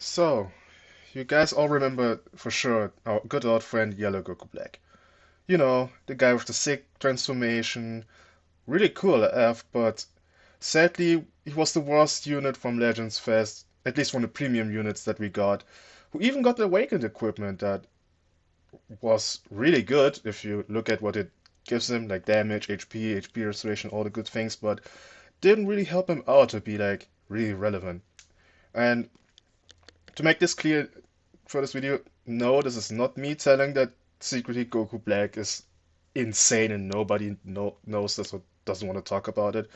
So, you guys all remember for sure our good old friend Yellow Goku Black. You know, the guy with the sick transformation, really cool AF, but sadly he was the worst unit from Legends Fest, at least from the premium units that we got, who even got the awakened equipment that was really good if you look at what it gives him, like damage, HP restoration, all the good things, but didn't really help him out to be like really relevant. And to make this clear for this video, no, this is not me telling that secretly Goku Black is insane and nobody knows this or doesn't want to talk about it.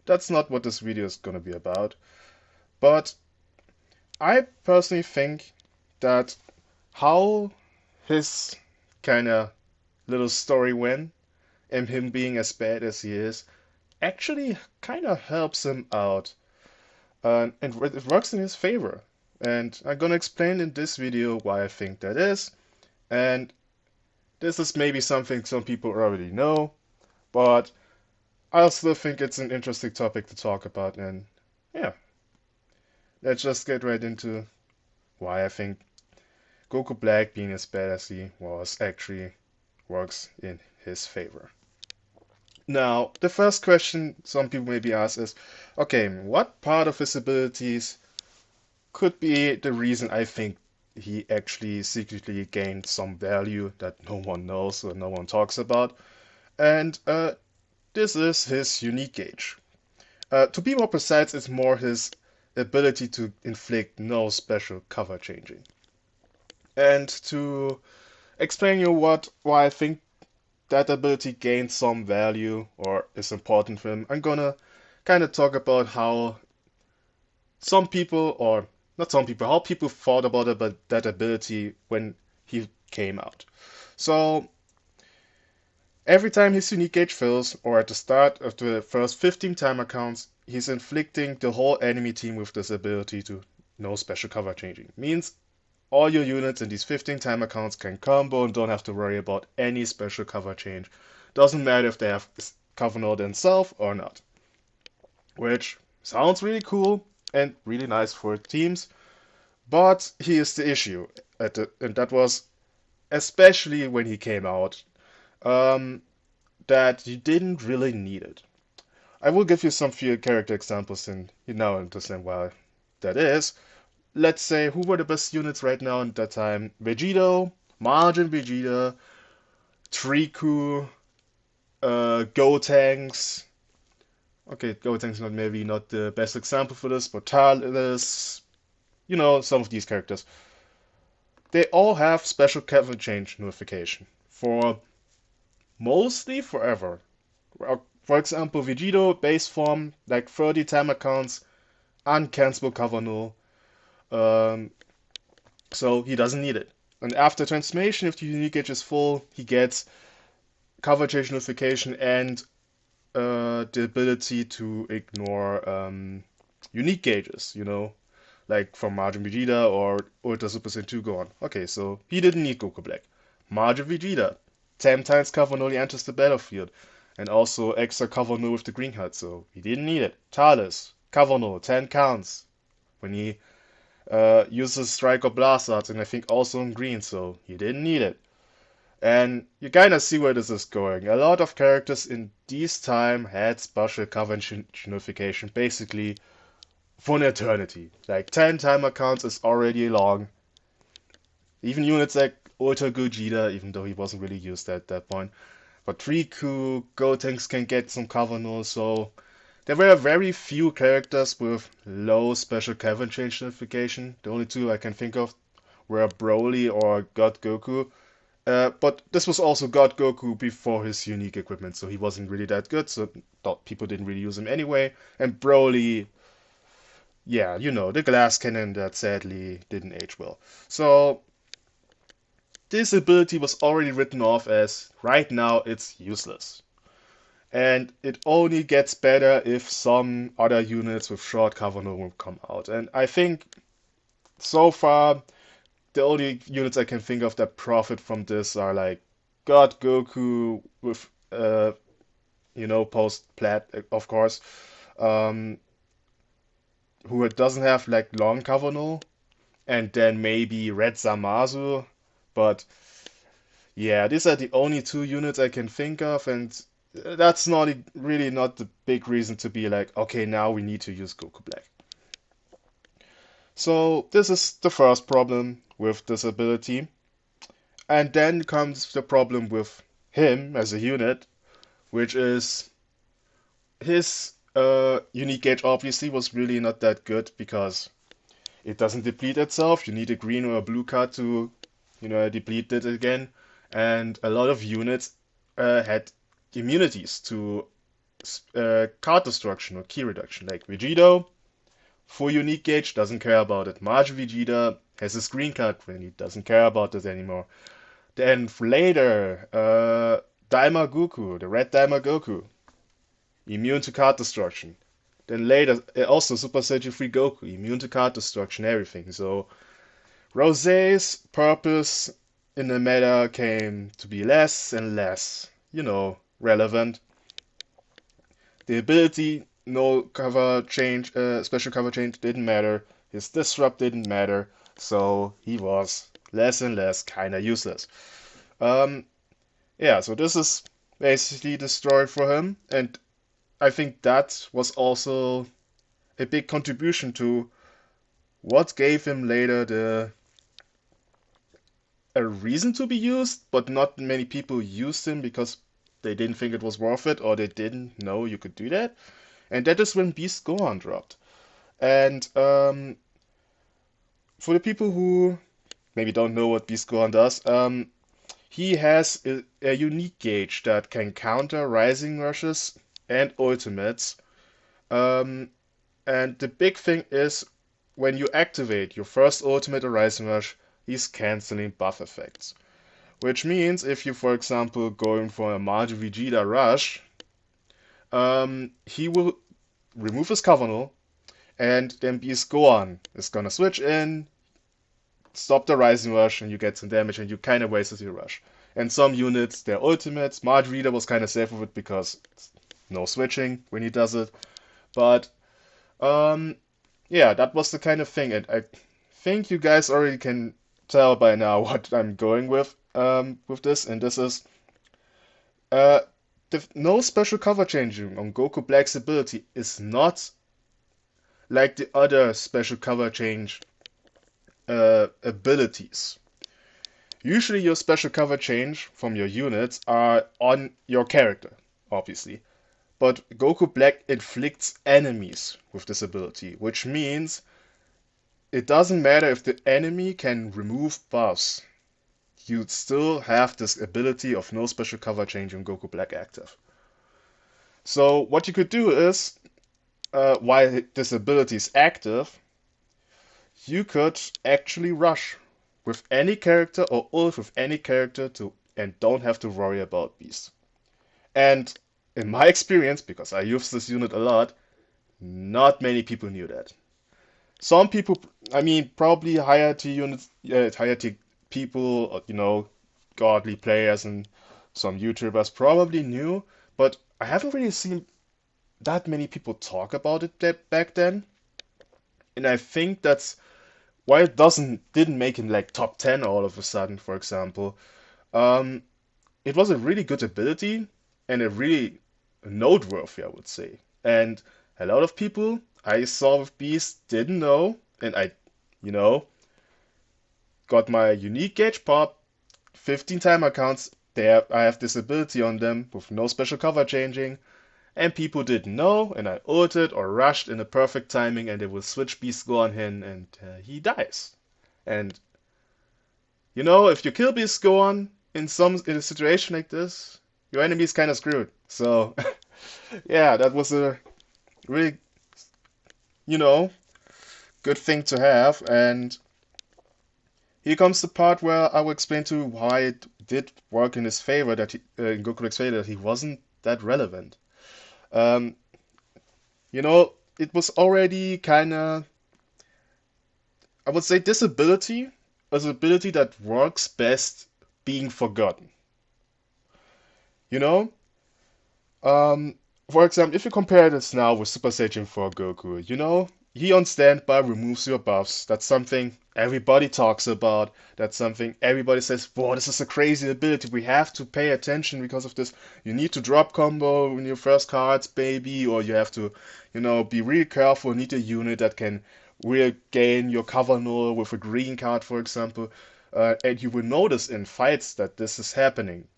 That's not what this video is gonna be about. But I personally think that how his kinda little story went and him being as bad as he is actually kinda helps him out. And it works in his favor. And I'm gonna explain in this video why I think that is. And this is maybe something some people already know, but I still think it's an interesting topic to talk about. And yeah, let's just get right into why I think Goku Black being as bad as he was actually works in his favor. Now, the first question some people maybe ask is, okay, what part of his abilities could be the reason I think he actually secretly gained some value that no one knows or no one talks about? And this is his unique gauge. To be more precise, it's more his ability to inflict no special cover changing. And to explain you why I think that ability gains some value or is important for him, I'm gonna kind of talk about how some people, or not some people, how people thought about that ability when he came out. So every time his unique gauge fills, or at the start of the first 15 timer counts, he's inflicting the whole enemy team with this ability to no special cover changing. Means all your units in these 15 timer counts can combo and don't have to worry about any special cover change. Doesn't matter if they have cover node themselves or not. Which sounds really cool and really nice for teams, but here's the issue. And that was especially when he came out. Um, that you didn't really need it. I will give you some few character examples and you now understand why that is. Let's say who were the best units right now at that time? Vegito, Margin Vegeta, Triku, Gotenks. Okay, Gotenks not maybe not the best example for this, but Talus, some of these characters. They all have special cover change notification for mostly forever. For example, Vegito, base form, like 30 time accounts, uncancelable cover null, um, so he doesn't need it. And after transformation, if the unique gauge is full, he gets cover change notification and the ability to ignore unique gauges, like from Margin Vegeta or Ultra Super Saiyan 2 go on. Okay, so he didn't need Goku Black. Margin Vegeta, 10 times cover null, he enters the battlefield. And also extra cover null with the green HUD, so he didn't need it. Talus, cover null, 10 counts when he uses Strike or Blast Arts, and I think also in green, so he didn't need it. And you kinda see where this is going. A lot of characters in this time had special cover notification, basically for an eternity. Like 10 timer counts is already long. Even units like Ultra Gogeta, even though he wasn't really used at that point. But Riku, Gotenks can get some cover null, so there were very few characters with low special cover change notification. The only two I can think of were Broly or God Goku. But this was also God Goku before his unique equipment, so he wasn't really that good, so people didn't really use him anyway. And Broly, yeah, the glass cannon that sadly didn't age well. So this ability was already written off as right now it's useless. And it only gets better if some other units with short cover null will come out. And I think so far the only units I can think of that profit from this are like God Goku with post plat of course, um, who doesn't have like long cover null, and then maybe Red Zamasu. But yeah, these are the only two units I can think of, and that's not really not the big reason to be like, okay, now we need to use Goku Black. So this is the first problem with this ability. And then comes the problem with him as a unit, which is his unique gauge obviously was really not that good because it doesn't deplete itself. You need a green or a blue card to, deplete it again. And a lot of units had immunities to card destruction or key reduction, like Vegito. Full unique gauge doesn't care about it. March Vegeta has a screen card when he doesn't care about it anymore. Then later, Daima Goku, the red Daima Goku, immune to card destruction. Then later, also Super Saiyan 3 Goku, immune to card destruction, everything. So Rosé's purpose in the meta came to be less and less, relevant. The ability, no cover change, special cover change didn't matter. His disrupt didn't matter. So he was less and less kinda useless. Um, yeah, so this is basically the story for him, and I think that was also a big contribution to what gave him later the a reason to be used, but not many people used him because they didn't think it was worth it or they didn't know you could do that. And that is when Beast Gohan dropped. And for the people who maybe don't know what Beast Gohan does, he has a unique gauge that can counter Rising Rushes and Ultimates. Um, and the big thing is when you activate your first Ultimate or Rising Rush, he's canceling buff effects. Which means if you, for example, going for a Majin Vegeta Rush, he will remove his cover null, and then Beast Gohan is gonna switch in, stop the Rising Rush, and you get some damage, and you kind of wasted your rush. And some units, their ultimates, Majin Vegeta was kind of safe with it because no switching when he does it. But um, yeah, that was the kind of thing, and I think you guys already can tell by now what I'm going with this, and this is uh, no special cover changing on Goku Black's ability is not like the other special cover change abilities. Usually your special cover change from your units are on your character, obviously. But Goku Black inflicts enemies with this ability, which means it doesn't matter if the enemy can remove buffs. You'd still have this ability of no special cover change on Goku Black active. So what you could do is, while this ability is active, you could actually rush with any character or ult with any character and don't have to worry about Beast. And in my experience, because I use this unit a lot, not many people knew that. Some people, I mean, probably higher tier units, higher tier people, godly players and some YouTubers probably knew, but I haven't really seen that many people talk about it back then. And I think that's why it didn't make it like top 10 all of a sudden, for example. Um, it was a really good ability and a really noteworthy, I would say. And a lot of people I saw with Beast didn't know, and you know, got my unique gauge pop, 15 timer counts. There, I have this ability on them with no special cover changing, and people didn't know, and I ulted or rushed in a perfect timing, and they will switch Beast Go on him, and he dies. And if you kill Beast Go on in a situation like this, your enemy is kind of screwed. So, yeah, that was a really, you know, good thing to have. And here comes the part where I will explain to you why it did work in his favor, in Goku Black's favor, that he wasn't that relevant. Um, it was already kind of, I would say, this ability is an ability that works best being forgotten. You know, for example, if you compare this now with Super Saiyan 4 Goku, he on standby removes your buffs. That's something everybody talks about. That's something everybody says, whoa, this is a crazy ability. We have to pay attention because of this. You need to drop combo in your first cards, baby, or you have to, be really careful. Need a unit that can regain your cover null with a green card, for example. And you will notice in fights that this is happening.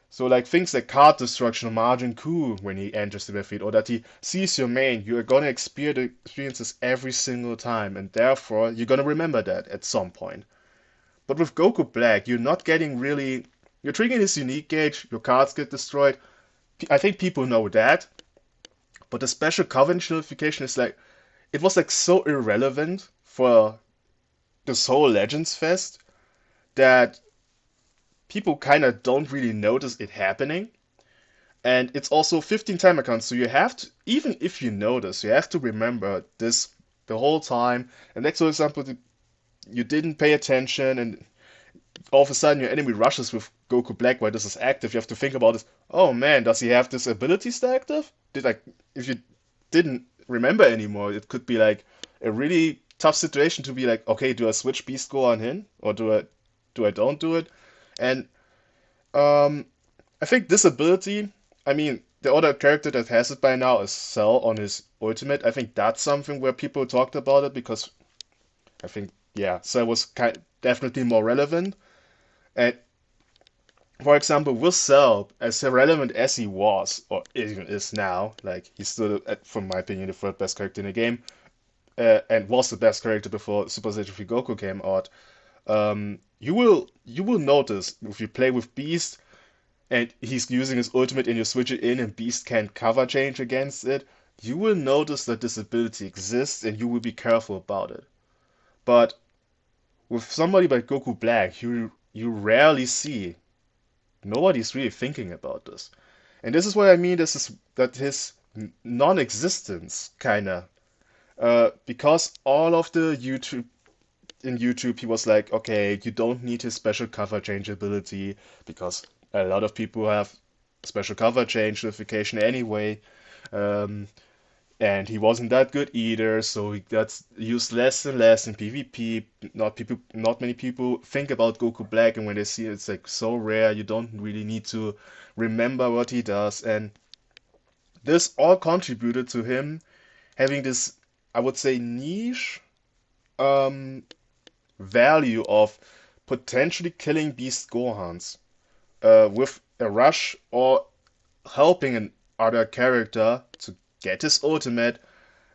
So like things like card destruction or margin coup when he enters the battlefield, or that he sees your main, you are gonna experience this every single time, and therefore you're gonna remember that at some point. But with Goku Black, you're not getting really. You're triggering his unique gauge, your cards get destroyed. I think people know that, but the special coverage notification is like. It was like so irrelevant for this whole Legends Fest that people kind of don't really notice it happening. And it's also 15 timer counts, so you have to, even if you notice, you have to remember this the whole time. And like, for example, you didn't pay attention, and all of a sudden your enemy rushes with Goku Black while this is active. You have to think about this. Oh man, does he have this ability still active? If you didn't remember anymore, it could be like a really tough situation to be like, okay, do I switch Beast Go on him, or do I don't do it? And um, I think this ability, I mean, the other character that has it by now is Cell on his ultimate. I think that's something where people talked about it because I think, yeah, Cell was definitely more relevant. And for example, with Cell, as relevant as he was, or even is now, like he's still, from my opinion, the third best character in the game, and was the best character before Super Saiyan 3 Goku came out. You will notice if you play with Beast and he's using his ultimate and you switch it in and Beast can't cover change against it, you will notice that this ability exists and you will be careful about it. But with somebody like Goku Black, you rarely see. Nobody's really thinking about this. And this is what I mean, this is that his non-existence kinda. Because all of the YouTube he was like, okay, you don't need his special cover change ability because a lot of people have special cover change notification anyway. Um, and he wasn't that good either, so he got used less and less in PvP. Not many people think about Goku Black, and when they see it, it's like so rare. You don't really need to remember what he does, and this all contributed to him having this, I would say, niche um, value of potentially killing Beast Gohans with a rush or helping an other character to get his ultimate,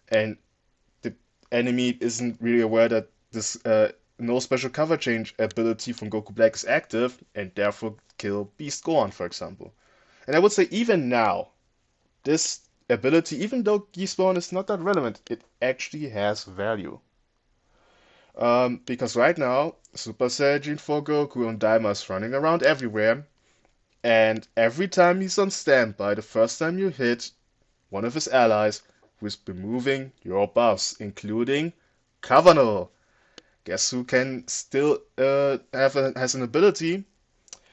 and the enemy isn't really aware that this no special cover change ability from Goku Black is active, and therefore kill Beast Gohan, for example. And I would say even now, this ability, even though Geespawn is not that relevant, it actually has value. Because right now, Super Saiyan 4 Goku and Daima is running around everywhere, and every time he's on standby, the first time you hit one of his allies who is removing your buffs, including Kavanagh. Guess who can still has an ability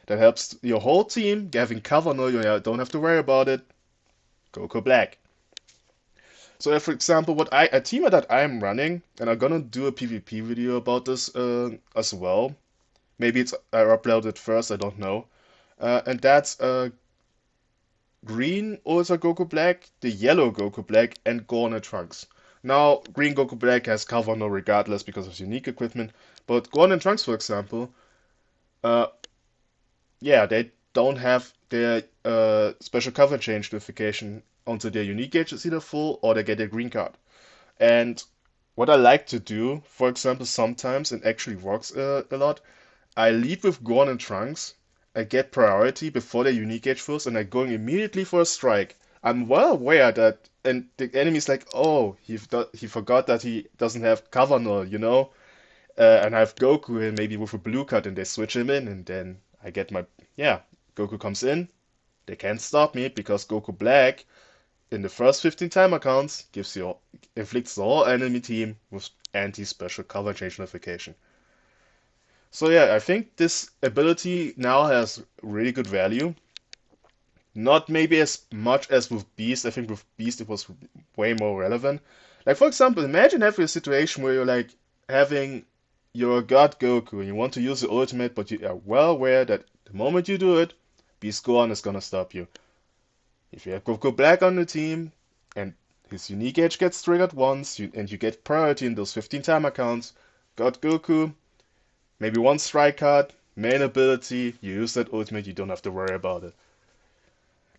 that helps your whole team having Kavanagh, you don't have to worry about it. Goku Black. So if, for example, a team that I'm running, and I'm gonna do a PvP video about this as well. Maybe I upload it first, I don't know. And that's green Ultra Goku Black, the yellow Goku Black, and Gohan and Trunks. Now, green Goku Black has cover no regardless because of unique equipment, but Gohan and Trunks, for example, uh, yeah, they don't have their special cover change notification until their unique gauge is either full or they get a green card. And what I like to do, for example, sometimes, and actually works a lot, I lead with Gohan and Trunks. I get priority before the unique gauge fills, and I'm going immediately for a strike. I'm well aware that, and the enemy's like, oh, he forgot that he doesn't have cover null, and I have Goku and maybe with a blue card, and they switch him in, and then I get yeah, Goku comes in. They can't stop me because Goku Black in the first 15 timer counts inflicts the whole enemy team with anti-special cover change notification. So yeah, I think this ability now has really good value. Not maybe as much as with Beast. I think with Beast it was way more relevant. Like for example, imagine having a situation where you're like having your God Goku and you want to use the ultimate, but you are well aware that the moment you do it, Beast Gohan is gonna stop you. If you have Goku Black on the team and his unique age gets triggered once, and you get priority in those 15 timer counts, God Goku, maybe one strike card, main ability, you use that ultimate, you don't have to worry about it.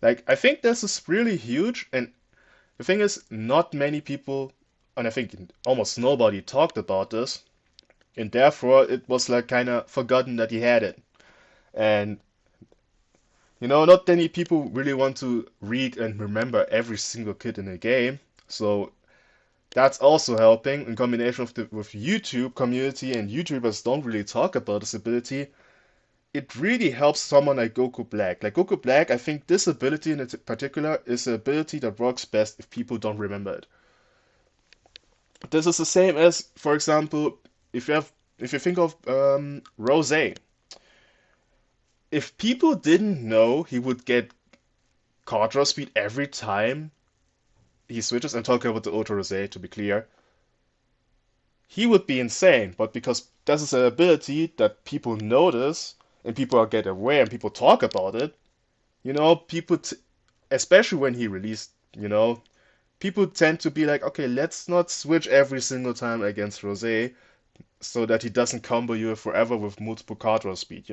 Like, I think this is really huge, and the thing is, not many people, and I think almost nobody talked about this, and therefore it was like kind of forgotten that he had it. And not many people really want to read and remember every single kid in the game, so that's also helping in combination with YouTube community and YouTubers don't really talk about this ability. It really helps someone like Goku Black. Like Goku Black, I think this ability in particular is an ability that works best if people don't remember it. This is the same as, for example, if you think of Rose. If people didn't know he would get card draw speed every time he switches, and talking about the Ultra Rose to be clear, he would be insane. But because this is an ability that people notice and people are get aware and people talk about it, people, especially when he released, people tend to be like, okay, let's not switch every single time against Rose so that he doesn't combo you forever with multiple card draw speed.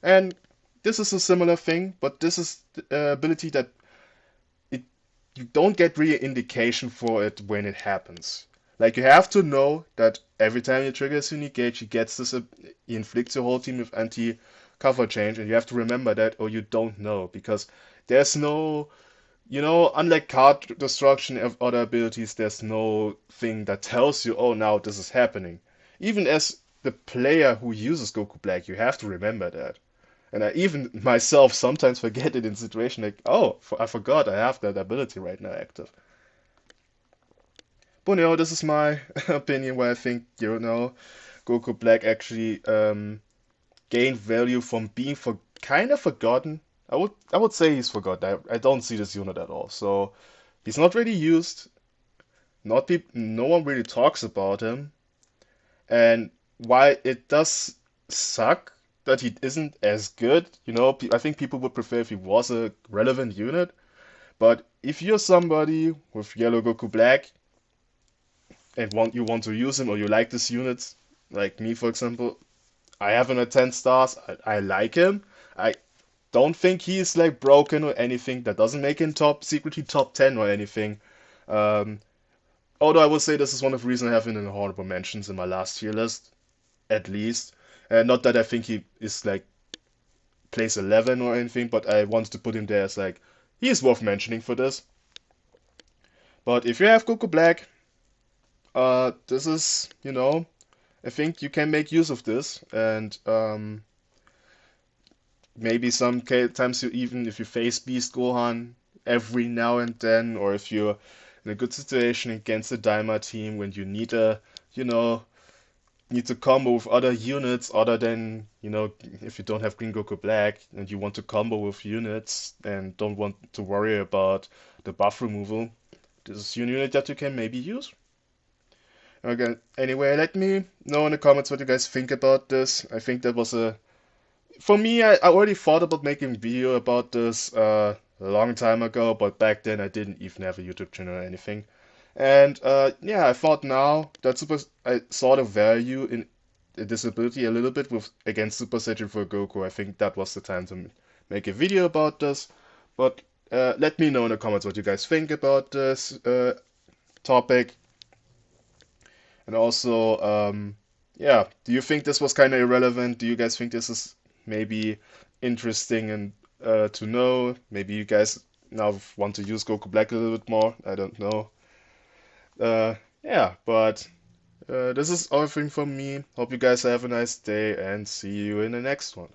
And this is a similar thing, but this is the ability that it you don't get really indication for it when it happens. Like you have to know that every time you trigger his unique gauge, he gets this, he inflicts your whole team with anti-cover change, and you have to remember that, or you don't know because there's no, unlike card destruction of other abilities, there's no thing that tells you, oh, now this is happening. Even as the player who uses Goku Black, you have to remember that. And I even myself sometimes forget it in situation like, oh, I forgot I have that ability right now active. But this is my opinion where I think, Goku Black actually gained value from being kind of forgotten. I would say he's forgotten. I don't see this unit at all. So he's not really used. No one really talks about him. And while it does suck that he isn't as good, I think people would prefer if he was a relevant unit. But if you're somebody with Yellow Goku Black and you want to use him or you like this unit, like me for example, I have him at 10 stars. I like him. I don't think he's like broken or anything. That doesn't make him secretly top 10 or anything. Um, Although I would say this is one of the reasons I have him in honorable mentions in my last tier list, at least. Not that I think he is like place 11 or anything, but I wanted to put him there as like, he is worth mentioning for this. But if you have Goku Black, this is, I think you can make use of this, and maybe sometimes if you face Beast Gohan every now and then, or if you're in a good situation against a Daima team when you you know, need to combo with other units other than, if you don't have Green Goku Black and you want to combo with units and don't want to worry about the buff removal, this is a unit that you can maybe use. Okay, anyway, let me know in the comments what you guys think about this. I think that was for me, I already thought about making a video about this a long time ago, but back then I didn't even have a YouTube channel or anything. And yeah, I thought now that I saw the value in this ability a little bit against Super Saiyan for Goku. I think that was the time to make a video about this. But let me know in the comments what you guys think about this topic. And also, yeah, do you think this was kind of irrelevant? Do you guys think this is maybe interesting and to know? Maybe you guys now want to use Goku Black a little bit more. I don't know. Yeah, but this is everything from me. Hope you guys have a nice day and see you in the next one.